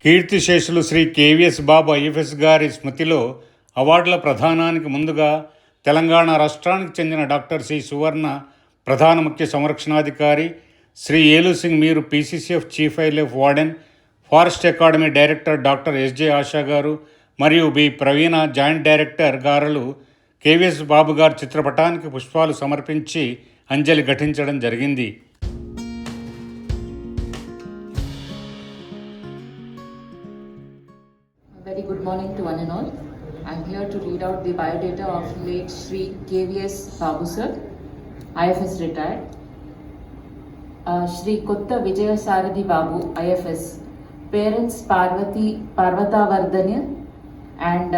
కీర్తిశేషులు శ్రీ కేవీఎస్ బాబు ఐఎఫ్ఎస్ గారి స్మృతిలో అవార్డుల ప్రదానానికి ముందుగా తెలంగాణ రాష్ట్రానికి చెందిన డాక్టర్ సి సువర్ణ ప్రధాన ముఖ్య సంరక్షణాధికారి, శ్రీ ఏలు సింగ్ మీరు PCCF chief wildlife warden, forest academy director doctor SJ ASHA గారు మరియు బి ప్రవీణ జాయింట్ డైరెక్టర్ గారులు కేవీఎస్ బాబు గారి చిత్రపటానికి పుష్పాలు సమర్పించి అంజలి ఘటించడం జరిగింది. Very good morning to one and all. I'm here to read out the biodata of late Shri KVS Babu sir, IFS retired. Shri Kotta Vijaya Sarathi Babu, IFS. Parents Parvatavardhana and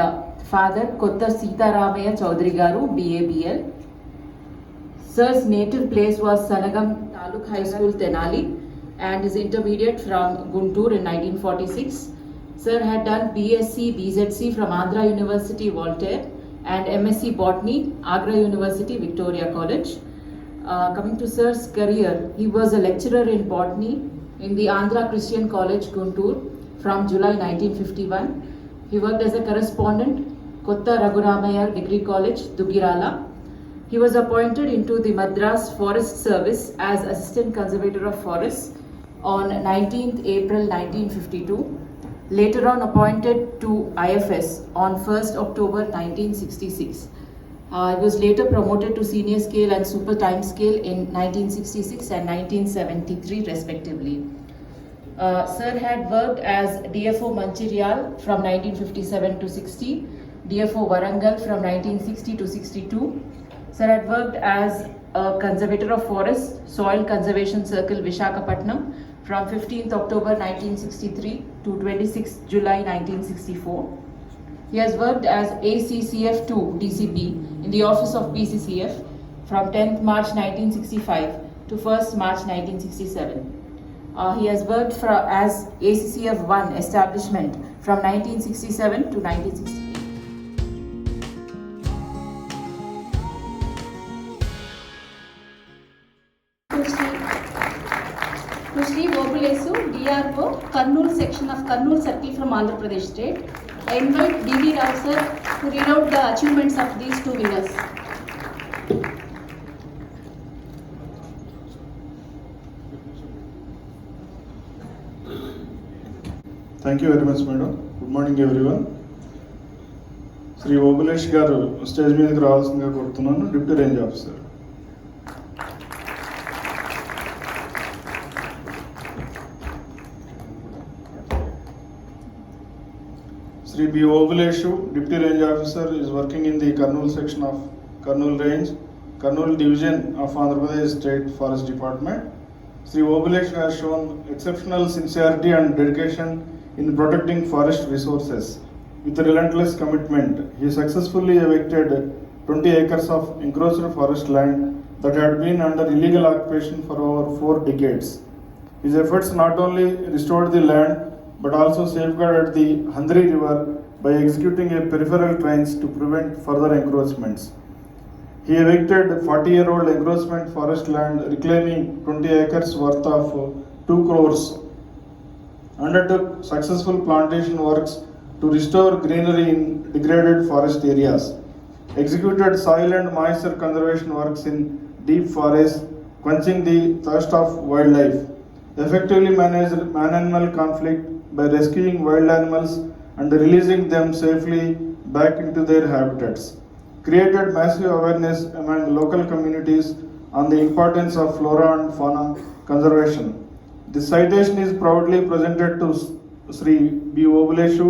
father Kotta Sitaramaya Chaudhary Garu, BABL. Sir's native place was Sanagam Taluk High School, Tenali, and his intermediate from Guntur in 1946. Sir had done BSc, BZc from Andhra University, Voltaire, and MSc Botany, Agra University, Victoria College. Coming to Sir's career, he was a lecturer in botany in the Andhra Christian College, Guntur, from July 1951. He worked as a correspondent, Kotta Raghuramaya Degree College, Dugirala. He was appointed into the Madras Forest Service as Assistant Conservator of Forests on 19th April 1952. Later on appointed to IFS on 1st October 1966. He was later promoted to senior scale and super time scale in 1966 and 1973 respectively. Sir had worked as DFO Mancherial from 1957 to 60, DFO Warangal from 1960 to 62. Sir had worked as a Conservator of Forests, Soil Conservation Circle, Vishakhapatnam from 15th October 1963 to 26th July 1964. He has worked as ACCF2 DCP in the office of PCCF from 10th March 1965 to 1st March 1967. He has worked as ACCF1 establishment from 1967 to 1968. To Shri Vobulesu, DRO, Kurnool section of Kurnool Circle from Andhra Pradesh State. I invite D.V. Rao sir to read out the achievements of these two winners. Thank you very much, madam. Good morning, everyone. Shri Vobulesh garu stage మీదకి రావాల్సిందిగా కోరుతున్నాను. Deputy range officer. Shri B. Vobulesu, Deputy Range Officer, is working in the Kurnool section of Kurnool Range, Kurnool Division of Andhra Pradesh State Forest Department. Shri Vobulesu has shown exceptional sincerity and dedication in protecting forest resources. With relentless commitment, he successfully evicted 20 acres of encroached forest land that had been under illegal occupation for over 4 decades. His efforts not only restored the land but also safeguarded the Handri River by executing a peripheral drains to prevent further encroachments. He evicted 40-year-old encroachment forest land, reclaiming 20 acres worth of 2 crores, undertook successful plantation works to restore greenery in degraded forest areas, executed soil and moisture conservation works in deep forests, quenching the thirst of wildlife, effectively managed man-animal conflict by rescuing wild animals and releasing them safely back into their habitats, created massive awareness among local communities on the importance of flora and fauna conservation. This citation is proudly presented to Shri B. Vobulesu,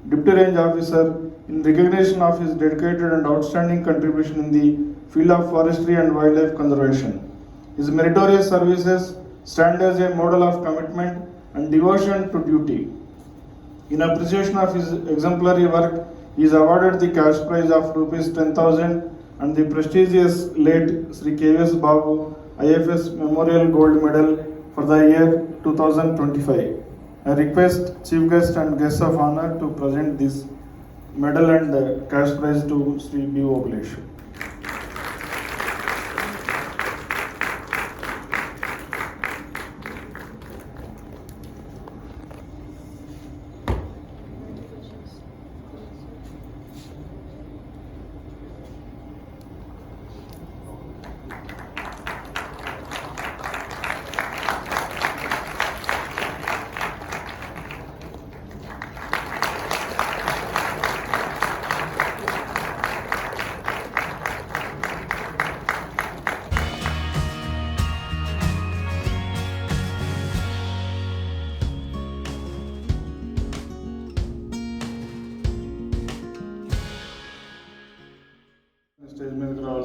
Deputy Range Officer, in recognition of his dedicated and outstanding contribution in the field of forestry and wildlife conservation. His meritorious services stand as a model of commitment and devotion to duty. In appreciation of his exemplary work, he is awarded the cash prize of rupees 10,000 and the prestigious late Shri KVS Babu IFS Memorial Gold Medal for the year 2025. I request Chief Guest and Guests of Honor to present this medal and cash prize to Shri B. Vobulesu.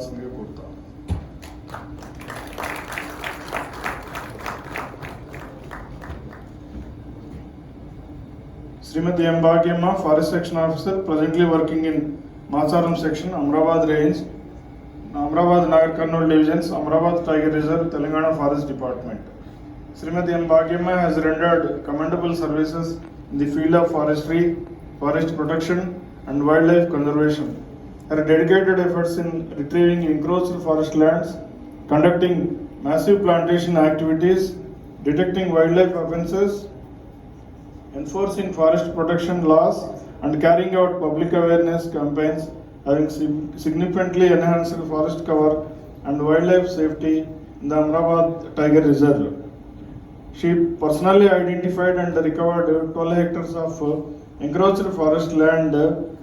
ఇవ్వాల్సిందిగా కోరుతాను. Srimati M. Bhagyamma, Forest Section Officer, presently working in Macharam Section, Amrabad Range, Amrabad Nagar Karnool Divisions, Amrabad Tiger Reserve, Telangana Forest Department. Srimati M. Bhagyamma has rendered commendable services in the field of forestry, forest protection and wildlife conservation. Her dedicated efforts in retrieving encroached forest lands, conducting massive plantation activities, detecting wildlife offences, enforcing forest protection laws and carrying out public awareness campaigns having significantly enhanced forest cover and wildlife safety in the Amrabad Tiger Reserve. She personally identified and recovered 12 hectares of encroached forest land,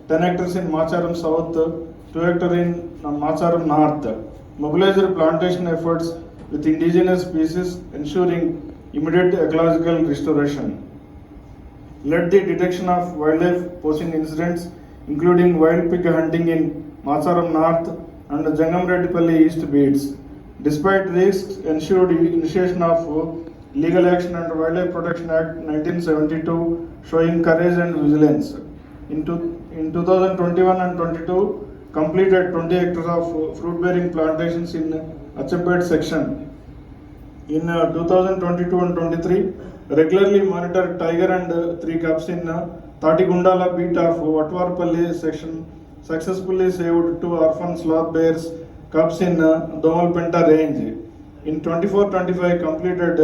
10 hectares in Macharam South, 2 hectares in Macharam North, mobilized plantation efforts with indigenous species, ensuring immediate ecological restoration. Led the detection of wildlife poaching incidents, including wild pig hunting in Macharam North and Jangamreddipalli East beats. Despite risks, ensured initiation of Legal Action and Wildlife Protection Act 1972, showing courage and vigilance. In 2021 and 22, completed 20 hectares of fruit-bearing plantations in Achampet section. In 2022 and 23, regularly monitored tiger and 3 cubs in Tatigundala beat of Vatvarpalli section, successfully saved 2 orphan sloth bears cubs in Domalpenta range. In 24-25, completed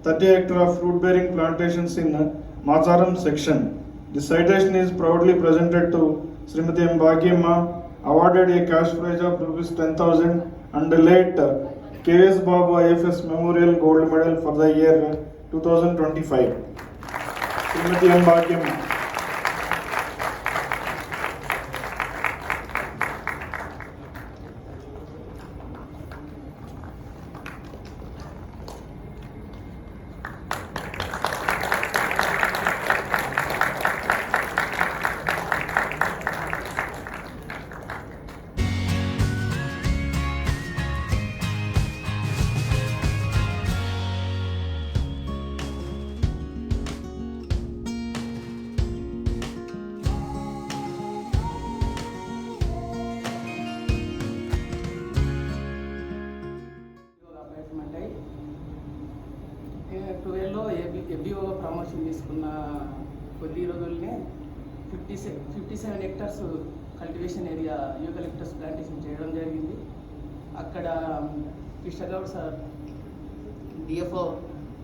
30 hectares of fruit-bearing plantations in Macharam section. The citation is proudly presented to Srimati M. Bhagyamma, awarded a cash prize of ₹10,000 and late K.S. Babu IFS Memorial Gold Medal for the year 2025. Srimati M. Bhagyamma. ట్వెల్వ్లో FDO promotion తీసుకున్న కొద్ది రోజుల్లోనే 57 hectares cultivation area eucalyptus plantation చేయడం జరిగింది. అక్కడ Krishna Goud sir DFO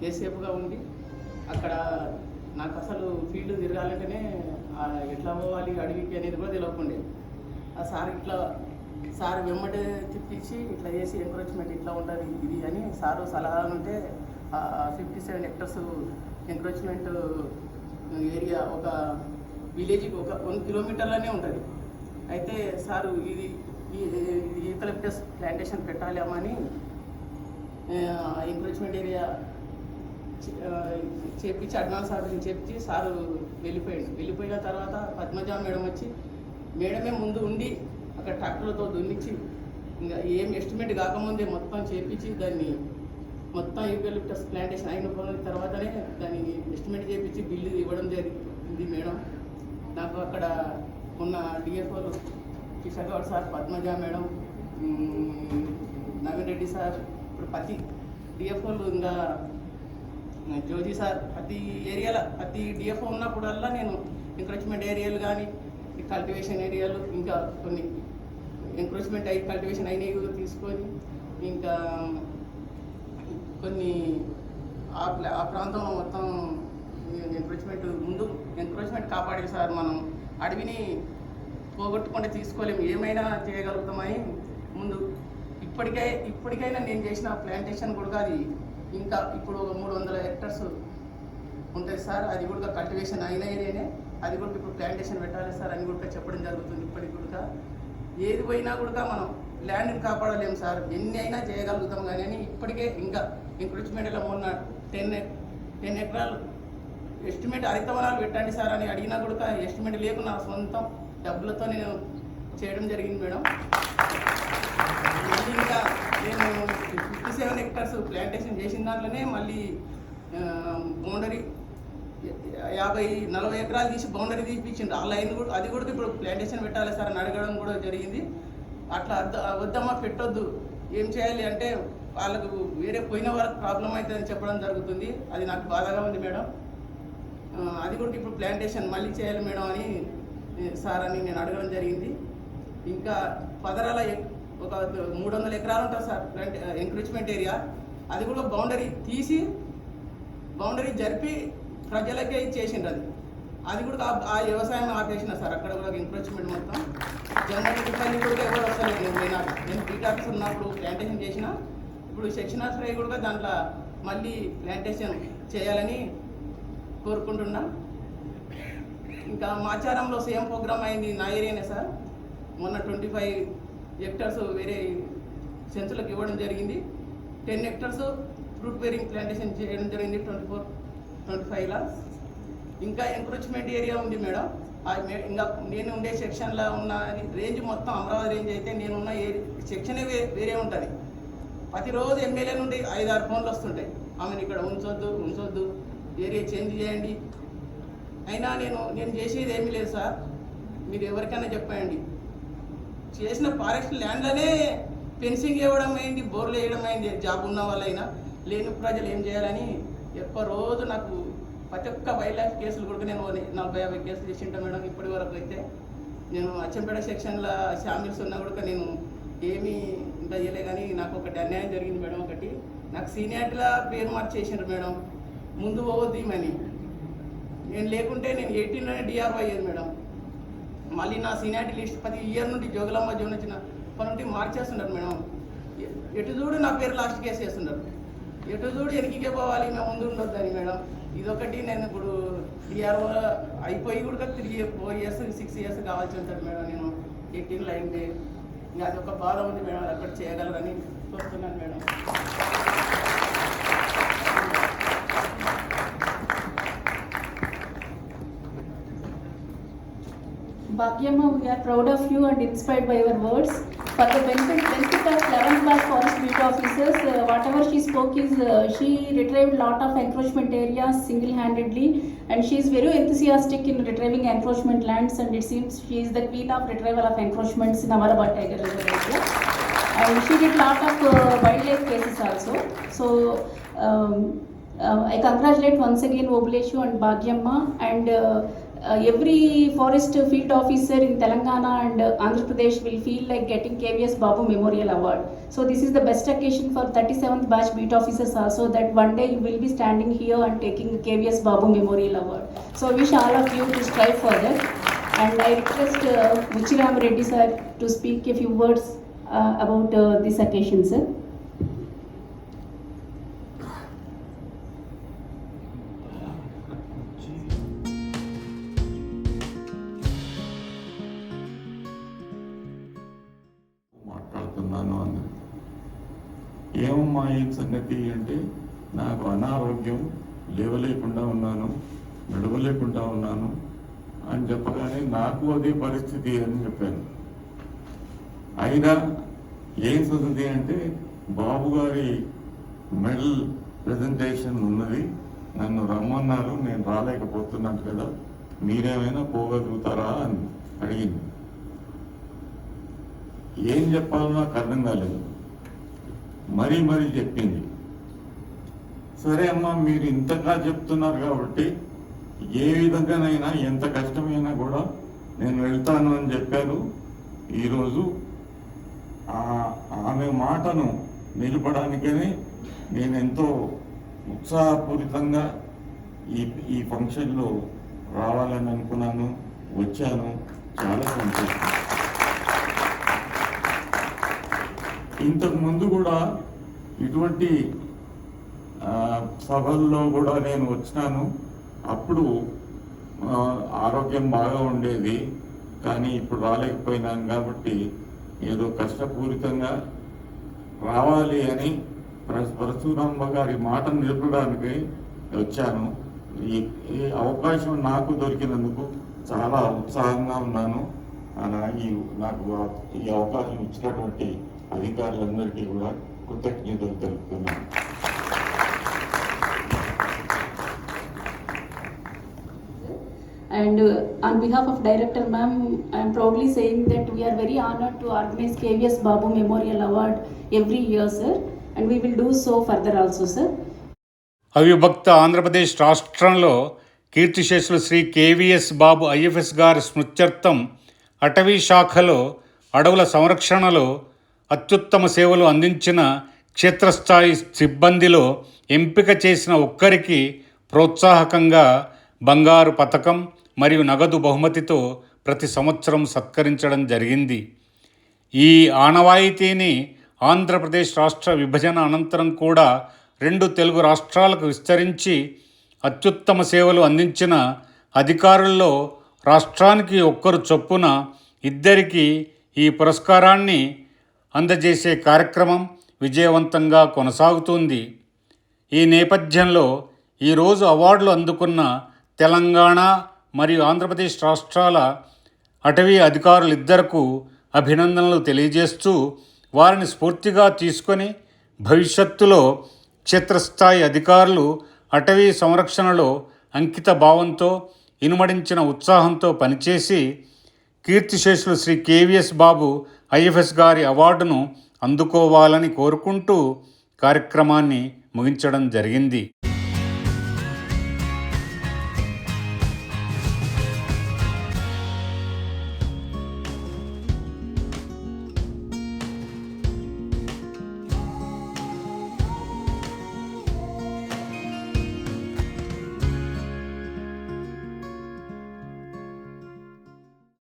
ఏసేపుగా ఉంది. అక్కడ నాకు అసలు ఫీల్డ్ తిరగాలంటేనే ఎట్లా పోవాలి అడవికి అనేది కూడా తెలియకుండే. ఆ సార్ వెమ్మటే తిప్పించి ఇట్లా చేసి ఎంకరేజ్మెంట్ ఇట్లా ఉంటుంది ఇది అని సారు సలహా ఉంటే 57 హెక్టర్స్ ఎంక్రోచ్మెంట్ ఏరియా ఒక విలేజ్కి ఒక 1 కిలోమీటర్లోనే ఉంటుంది. అయితే సారు ఇది యూకలిప్టస్ ప్లాంటేషన్ పెట్టాలి అమ్మని ఎంక్రోచ్మెంట్ ఏరియా చేపించి అడ్వాన్స్ ఆర్డర్ చేపించి సారు వెళ్ళిపోయిన తర్వాత పద్మజ మేడం వచ్చి మేడమే ముందు ఉండి అక్కడ ట్రాక్టర్లతో దున్నిచ్చి ఇంకా ఏం ఎస్టిమేట్ కాకముందే మొత్తం చేపించి దాన్ని మొత్తం యూకలిప్టస్ ప్లాంటేషన్ అయిన తర్వాతనే దాన్ని ఎస్టిమేట్ చేయించి బిల్లు ఇవ్వడం జరిగింది మేడం. నాకు అక్కడ ఉన్న డిఎఫ్ఓలు Kishan Goud sir, Padmaja madam, Naveen Reddy sir, ఇప్పుడు ప్రతి డిఎఫ్ఓలు ఇంకా జోజీ సార్, ప్రతి డిఎఫ్ఓ ఉన్నప్పుడల్లా నేను ఎంకరేజ్మెంట్ ఏరియాలు కానీ కల్టివేషన్ ఏరియాలు ఇంకా కొన్ని ఎంకరేజ్మెంట్ కల్టివేషన్ అయినవి కూడా తీసుకొని ఇంకా కొన్ని ఆ ప్రాంతంలో మొత్తం ఎంకరేజ్మెంట్ కాపాడే సార్. మనం అడవిని పోగొట్టుకుంటే తీసుకోలేము, ఏమైనా చేయగలుగుతామని ముందు ఇప్పటికైనా నేను చేసిన ప్లాంటేషన్ కూడా అది ఇంకా ఇప్పుడు 300 హెక్టర్స్ ఉంటుంది సార్. అది కూడా కల్టివేషన్ అయిన ఏరియానే, అది కూడా ఇప్పుడు ప్లాంటేషన్ పెట్టాలి సార్ అని కూడా చెప్పడం జరుగుతుంది. ఇప్పటికి కూడా ఏది పోయినా కూడా మనం ల్యాండ్ని కాపాడలేము సార్, ఎన్ని అయినా చేయగలుగుతాం కానీ ఇప్పటికే ఇంకా ఎంకరేజ్మెంట్లో మొన్న 10 ఎకరాలు ఎస్టిమేట్ హరితవనాలు పెట్టండి సార్ అని అడిగినా కూడా ఎస్టిమేట్ లేకుండా సొంతం డబ్బులతో నేను చేయడం జరిగింది మేడం. మళ్ళీ ఇంకా నేను 57 hectares ప్లాంటేషన్ చేసిన దాంట్లోనే మళ్ళీ బౌండరీ 40 ఎకరాలు తీసి బౌండరీ తీపిచ్చిండ్రు. ఆ లైన్ కూడా అది కూడా ఇప్పుడు ప్లాంటేషన్ పెట్టాలి సార్ అని అడగడం కూడా జరిగింది. అట్లా వద్దమ్మా పెట్టొద్దు, ఏం చేయాలి అంటే వాళ్ళకు వేరే పోయిన వాళ్ళకి ప్రాబ్లం అవుతుందని చెప్పడం జరుగుతుంది. అది నాకు బాధగా ఉంది మేడం. అది కూడా ఇప్పుడు ప్లాంటేషన్ మళ్ళీ చేయాలి మేడం అని సార్ అని నేను అడగడం జరిగింది. ఇంకా పదరాల ఒక 300 ఎకరాలు ఉంటుంది సార్ ఎంక్రోచ్మెంట్ ఏరియా. అది కూడా బౌండరీ తీసి బౌండరీ జరిపి ప్రజలకే ఇచ్చేసిండ్రు. అది కూడా ఆ వ్యవసాయం ఆపేసిన సార్. అక్కడ కూడా ఎంక్రోచ్మెంట్ మొత్తం జనరల్ పని కూడా ఎవరు వస్తలేదు. నేను బీటాక్స్ ఉన్నప్పుడు ప్లాంటేషన్ చేసిన, ఇప్పుడు సెక్షన్ ఆఫ్ రై కూడా దాంట్లో మళ్ళీ ప్లాంటేషన్ చేయాలని కోరుకుంటున్నా. ఇంకా మాచారంలో సేమ్ ప్రోగ్రామ్ అయింది నా ఏరియానే సార్. మొన్న 25 hectares వేరే సెన్సులకు ఇవ్వడం జరిగింది. 10 hectares ఫ్రూట్ బేరింగ్ ప్లాంటేషన్ చేయడం జరిగింది 24-25లా. ఇంకా ఎంక్రోచ్మెంట్ ఏరియా ఉంది మేడం. ఇంకా నేను ఉండే సెక్షన్లో ఉన్న రేంజ్ మొత్తం అమరావతి రేంజ్ అయితే నేనున్న సెక్షనే వేరే ఉంటుంది. ప్రతిరోజు ఎమ్మెల్యే నుండి 5-6 ఫోన్లు వస్తుంటాయి, ఆమెను ఇక్కడ ఉంచొద్దు ఏరియా చేంజ్ చేయండి. అయినా నేను చేసేది ఏమీ లేదు సార్. మీరు ఎవరికైనా చెప్పండి. చేసిన ఫారెస్ట్ ల్యాండ్లోనే ఫెన్సింగ్ ఇవ్వడం అయింది, బోర్లు వేయడం అయింది. జాబ్ ఉన్న వాళ్ళైనా లేని ప్రజలు ఏం చేయాలని ఎక్కువ రోజు నాకు ప్రతి ఒక్క వైల్డ్ లైఫ్ కేసులు కూడా నేను 40-50 కేసులు చేసి ఉంటాను మేడం. ఇప్పటి వరకు అయితే నేను అచ్చంపేట సెక్షన్లో షామిల్స్ ఉన్నా కూడా నేను ఏమీ ఇంత చేయలే. కానీ నాకు ఒకటి అన్యాయం జరిగింది మేడం. ఒకటి నాకు సీనియారిటీలో పేరు మార్చేసిండ్రు మేడం, ముందు పోవద్దు అని. నేను లేకుంటే నేను 18లోనే డిఆర్ఓ అయ్యేది మేడం. మళ్ళీ నా సీనియారిటీ లిస్ట్ ప్రతి ఇయర్ నుండి జోగులాంబ జోన్ వచ్చిన నుండి మార్చేస్తున్నారు మేడం. ఎటు చూడు నా పేరు లాస్ట్ కేసు చేస్తున్నారు. ఎటు చూడు వెనక్కి పోవాలి, మేము ముందు ఉండొద్దని మేడం. ఇదొకటి నేను ఇప్పుడు డిఆర్ఓ అయిపోయి కూడా తిరిగి 4 years 6 years కావాల్సి ఉంటుంది మేడం. నేను 18 అయింది. ఇంకా అది ఒక బాధ ఉంది మేడం. అది అక్కడ చేయగలరని చూస్తున్నాను madam. Bhagyamma, we are proud of you and inspired by your words. For the benefit of 11th class forest beat officers, whatever she spoke is, she retrieved lot of encroachment areas single-handedly, and she is very enthusiastic in retrieving encroachment lands, and it seems she is the queen of retrieval of encroachments in Amarabad Tiger Reserve area. And she did lot of wildlife cases also. So I congratulate once again Obleshu and Bhagyamma, and every forest field officer in Telangana and Andhra Pradesh will feel like getting KVS Babu Memorial Award. So this is the best occasion for 37th batch beat officers also, that one day you will be standing here and taking KVS Babu Memorial Award. So I wish all of you to strive for that. And I request Muchiram Reddy sir to speak a few words about this occasion, sir. ఏమమ్మా ఈ సంగతి అంటే, నాకు అనారోగ్యం, లేవలేకుండా ఉన్నాను, నడవలేకుండా ఉన్నాను అని చెప్పగానే నాకు అదే పరిస్థితి అని చెప్పాను. అయినా ఏం సంగతి అంటే, బాబు గారి మెడల్ ప్రజెంటేషన్ ఉన్నది, నన్ను రమ్మన్నారు, నేను రాలేకపోతున్నాను కదా, మీరేమైనా పోగలుగుతారా అని అడిగింది. ఏం చెప్పాలో నాకు అర్థం కాలేదు. మరీ చెప్పింది. సరే అమ్మా, మీరు ఇంతగా చెప్తున్నారు కాబట్టి ఏ విధంగానైనా ఎంత కష్టమైనా కూడా నేను వెళ్తాను అని చెప్పారు. ఈరోజు ఆమె మాటను నిలపడానికనే నేను ఎంతో ఉత్సాహపూరితంగా ఈ ఫంక్షన్లో రావాలని అనుకున్నాను, వచ్చాను. చాలా సంతోషం. ఇంతకు ముందు కూడా ఇటువంటి సభల్లో కూడా నేను వచ్చినాను. అప్పుడు ఆరోగ్యం బాగా ఉండేది, కానీ ఇప్పుడు రాలేకపోయినాను. కాబట్టి ఏదో కష్టపూరితంగా రావాలి అని పరశురాంబ గారి మాటను నిలపడానికి వచ్చాను. ఈ అవకాశం నాకు దొరికినందుకు చాలా ఉత్సాహంగా ఉన్నాను. నాకు ఈ అవకాశం ఇచ్చినటువంటి అధికారులందరికీ కూడా కృతజ్ఞతలు తెలుపుతున్నాను. And on behalf of Director Ma'am, I am proudly saying that we are very honored to organize KVS Babu Memorial Award every year, sir, and we will do so further also, sir. అవిభక్త Andhra Pradesh రాష్ట్రంలో కీర్తిశేషులు Shri KVS బాబు IFS గారి స్మృత్యర్థం అటవీ శాఖలో అడవుల సంరక్షణలో అత్యుత్తమ సేవలు అందించిన క్షేత్రస్థాయి సిబ్బందిలో ఎంపిక చేసిన ఒక్కరికి ప్రోత్సాహకంగా బంగారు పతకం మరియు నగదు బహుమతితో ప్రతి సంవత్సరం సత్కరించడం జరిగింది. ఈ ఆనవాయితీని ఆంధ్రప్రదేశ్ రాష్ట్ర విభజన అనంతరం కూడా 2 తెలుగు రాష్ట్రాలకు విస్తరించి అత్యుత్తమ సేవలు అందించిన అధికారుల్లో రాష్ట్రానికి ఒక్కరు చొప్పున 2 ఈ పురస్కారాన్ని అందజేసే కార్యక్రమం విజయవంతంగా కొనసాగుతుంది. ఈ నేపథ్యంలో ఈరోజు అవార్డులు అందుకున్న తెలంగాణ మరియు ఆంధ్రప్రదేశ్ రాష్ట్రాల అటవీ అధికారులిద్దరకు అభినందనలు తెలియజేస్తూ వారిని స్ఫూర్తిగా తీసుకొని భవిష్యత్తులో క్షేత్రస్థాయి అధికారులు అటవీ సంరక్షణలో అంకిత భావంతో ఇనుమడించిన ఉత్సాహంతో పనిచేసి కీర్తిశేషులు శ్రీ కేవీఎస్ బాబు ఐఎఫ్ఎస్ గారి అవార్డును అందుకోవాలని కోరుకుంటూ కార్యక్రమాన్ని ముగించడం జరిగింది.